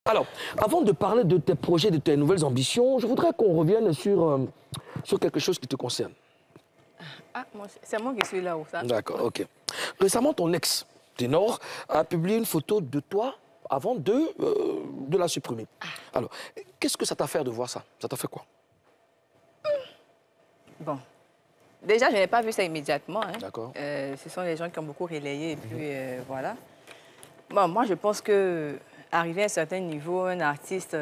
Alors, avant de parler de tes projets, de tes nouvelles ambitions, je voudrais qu'on revienne sur quelque chose qui te concerne. Ah, c'est moi qui suis là-haut, ça. D'accord, ok. Récemment, ton ex, Ténor, a publié une photo de toi avant de la supprimer. Alors, qu'est-ce que ça t'a fait de voir ça? Ça t'a fait quoi? Bon. Déjà, je n'ai pas vu ça immédiatement. Hein. D'accord. Ce sont les gens qui ont beaucoup relayé et puis voilà. Bon, moi, je pense que arrivé à un certain niveau, un artiste,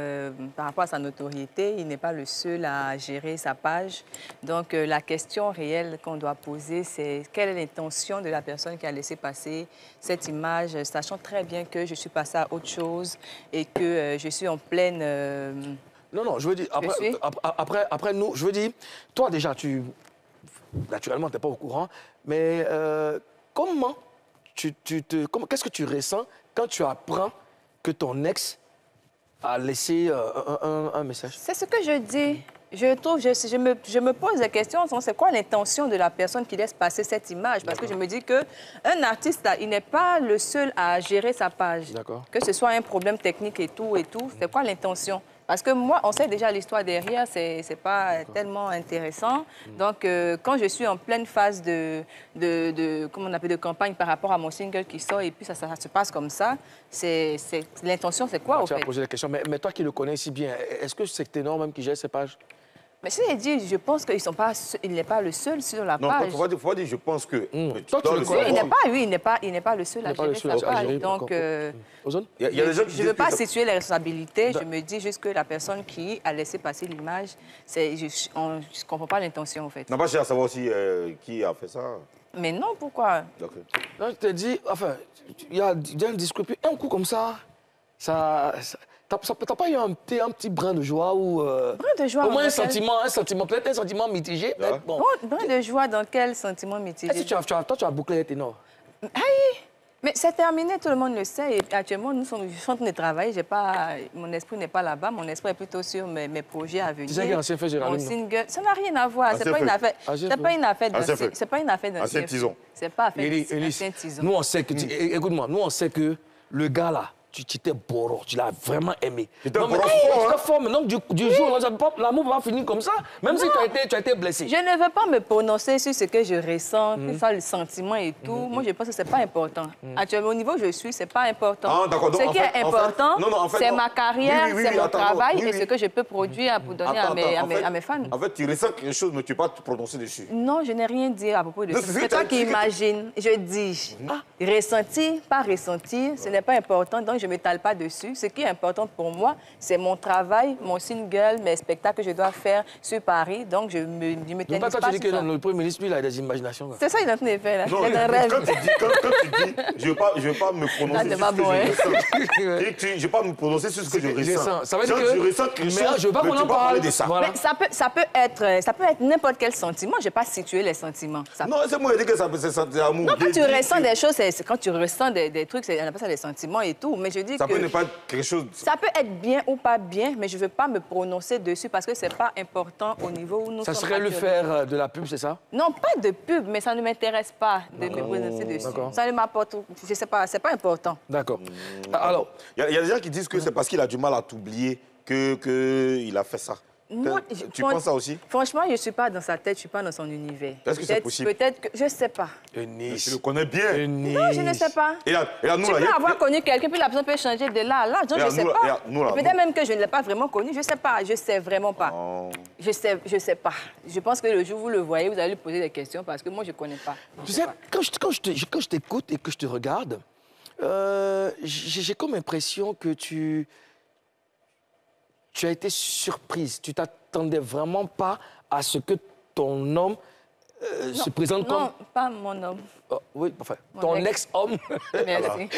par rapport à sa notoriété, il n'est pas le seul à gérer sa page. Donc, la question réelle qu'on doit poser, c'est quelle est l'intention de la personne qui a laissé passer cette image, sachant très bien que je suis passée à autre chose et que je suis en pleine... Non, je veux dire, après nous, je veux dire, toi déjà, naturellement, tu n'es pas au courant, mais qu'est-ce que tu ressens quand tu apprends que ton ex a laissé un message? C'est ce que je dis. Je me pose la question, c'est quoi l'intention de la personne qui laisse passer cette image? Parce que je me dis qu'un artiste, il n'est pas le seul à gérer sa page. Que ce soit un problème technique et tout, c'est quoi l'intention? Parce que moi, on sait déjà l'histoire derrière, c'est pas tellement intéressant. Donc, quand je suis en pleine phase comment on appelle, de campagne par rapport à mon single qui sort et puis ça se passe comme ça, l'intention, c'est quoi, au fait? Tu as posé la question, mais toi qui le connais si bien, est-ce que c'est Ténor même qui gère ces pages? Mais cest dit, je pense qu'il n'est pas le seul sur la page. Non, il faut dire, je pense que... Toi, tu le connais. Il n'est pas le seul à gérer sa page. Donc, il y a des gens qui je ne veux pas situer les responsabilités. Je me dis juste que la personne qui a laissé passer l'image, je ne comprends pas l'intention, en fait. Non, pas cher à savoir aussi qui a fait ça. Mais non, pourquoi? Non, je te dis, enfin, il y a un discours, puis un coup comme ça, t'as pas eu un petit brin de joie ou... Brin de joie? Au moins un sentiment, peut-être un sentiment mitigé. Bon. Brin de joie dans quel sentiment mitigé? Est-ce que toi, tu as bouclé Ténor? Aïe! Mais c'est terminé, tout le monde le sait. Et actuellement, je suis en train de travailler. Mon esprit n'est pas là-bas. Mon esprit est plutôt sur mes projets à venir. Tu sais qu'ancien fait Géraldine? Mon single, ça n'a rien à voir. C'est pas une affaire. C'est pas une affaire d'un ancien tison. C'est pas affaire d'un tison. Nous, on sait que... Écoute-moi, nous, on sait que le gars, là, tu t'es boro, tu l'as vraiment aimé. Tu t'es boro fort, mais donc du jour, l'amour va finir comme ça, même si tu as été blessé. Je ne veux pas me prononcer sur ce que je ressens, ça, le sentiment et tout. Moi, je pense que ce n'est pas important. Actuellement, au niveau où je suis, ce n'est pas important. Ce qui est important, c'est ma carrière, c'est mon travail et ce que je peux produire pour donner à mes fans. En fait, tu ressens quelque chose, mais tu ne peux pas te prononcer dessus. Non, je n'ai rien dit à propos de ça. C'est toi qui imagines. Je dis, ressenti, pas ressenti, ce n'est pas important. Donc, je ne m'étale pas dessus. Ce qui est important pour moi, c'est mon travail, mon single, mes spectacles que je dois faire sur Paris. Donc, je me tenais pas sur ça. Tu dis que le Premier ministre, lui, il a des imaginations. C'est ça qu'il est en train de faire, là. Non, quand tu dis, je ne vais pas me prononcer sur ce que je ressens. Je ne vais pas me prononcer sur ce que je ressens. Ça veut dire que... Je ressens quelque chose, je veux pas qu'on en parle de ça. Mais ça peut être n'importe quel sentiment. Je ne vais pas situer les sentiments. Non, c'est moi qui dis que c'est amour. Non, quand tu ressens des choses, quand tu ressens des trucs, on appelle ça des sentiments et tout. Mais je dis ça peut ne pas être quelque chose... Ça peut être bien ou pas bien, mais je ne veux pas me prononcer dessus parce que ce n'est pas important au niveau où nous sommes. Ça serait lui faire de la pub, c'est ça? Non, pas de pub, mais ça ne m'intéresse pas de me prononcer dessus. Ça ne m'apporte... Je ne sais pas, ce n'est pas important. D'accord. Alors... Il y a des gens qui disent que c'est parce qu'il a du mal à t'oublier qu'il a fait ça. Moi, tu penses ça aussi? Franchement, je ne suis pas dans sa tête, je ne suis pas dans son univers. Est-ce que c'est possible? Peut-être que... Je ne sais pas. Tu le connais bien. Non, je ne sais pas. Et là, nous, tu peux avoir connu quelqu'un, puis la personne peut changer de là à là. Donc, je ne sais pas. Peut-être même que je ne l'ai pas vraiment connu. Je ne sais pas. Je ne sais vraiment pas. Je sais pas. Je pense que le jour où vous le voyez, vous allez lui poser des questions parce que moi, je ne connais pas. Tu sais, quand je t'écoute et que je te regarde, j'ai comme impression que tu as été surprise. Tu t'attendais vraiment pas à ce que ton homme se présente comme... Non, pas mon homme. Oh, oui, enfin, ton ex-homme. Merci.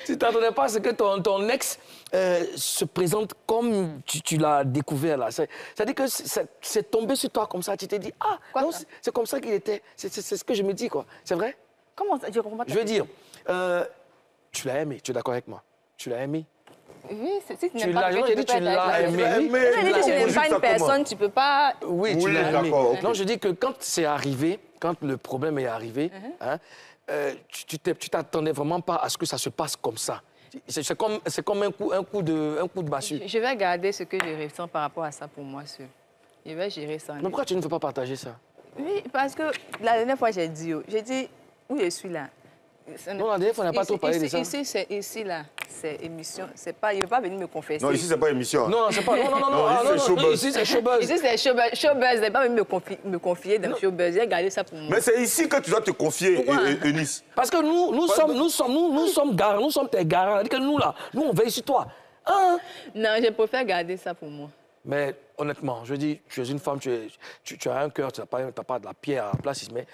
Tu t'attendais pas à ce que ton ex se présente comme tu l'as découvert là. C'est-à-dire que c'est tombé sur toi comme ça. Tu t'es dit, c'est comme ça qu'il était. C'est ce que je me dis, quoi. C'est vrai? Comment ça? Je comprends pas. Je veux dire, tu l'as aimé. Tu es d'accord avec moi? Tu l'as aimé? Oui, si tu l'as aimé. Tu n'aimes pas une personne, tu peux pas... Oui, tu l'as aimé. Non, je dis que quand c'est arrivé, quand le problème est arrivé, tu t'attendais vraiment pas à ce que ça se passe comme ça. C'est comme un coup de massue. Je vais garder ce que je ressens par rapport à ça pour moi seul. Je vais gérer ça. Mais pourquoi tu ne veux pas partager ça? Oui, parce que la dernière fois, j'ai dit, où je suis là. Non, la dernière fois, on n'a pas trop parlé de ça. Ici, là, c'est émission. C'est pas, il ne veut pas venir me confesser. Non, ici, c'est pas émission. Non, c'est pas. Non, ici, c'est showbuzz. Ici, c'est showbuzz. Il n'est pas venu me confier dans showbuzz. Il a gardé ça pour moi. Mais c'est ici que tu dois te confier, Eunice. Parce que nous sommes garants, nous sommes tes garants. C'est-à-dire que nous, là, nous, on veille sur toi. Hein? Non, je préfère garder ça pour moi. Mais honnêtement, je dis, tu es une femme, tu as un cœur, tu n'as pas de la pierre à la place, mais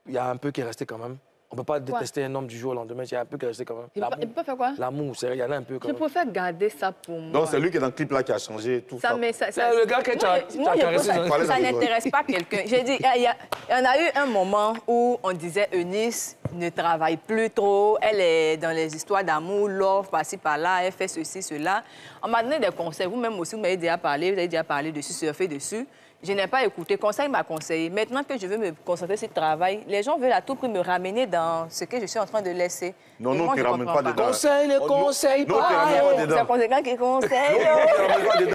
il y a un peu qui est resté quand même. On ne peut pas détester un homme du jour au lendemain, il y a un peu qui est resté quand même. Il peut faire quoi? L'amour, il y en a un peu quand même. Je préfère garder ça pour moi. Non, c'est lui qui est dans le clip là qui a changé tout ça. C'est le gars que tu as caressé. Ça n'intéresse pas quelqu'un. J'ai dit, il y en a eu un moment où on disait Eunice ne travaille plus trop, elle est dans les histoires d'amour, love, par-ci, par-là, elle fait ceci, cela. On m'a donné des conseils. Vous-même aussi, vous m'avez déjà parlé dessus, surfer dessus. Je n'ai pas écouté. Conseil m'a conseillé. Maintenant que je veux me concentrer sur le travail, les gens veulent à tout prix me ramener dans ce que je suis en train de laisser. Non, non, tu ne ramènes pas dedans. Conseil ne conseille pas. C'est conséquent qui conseille.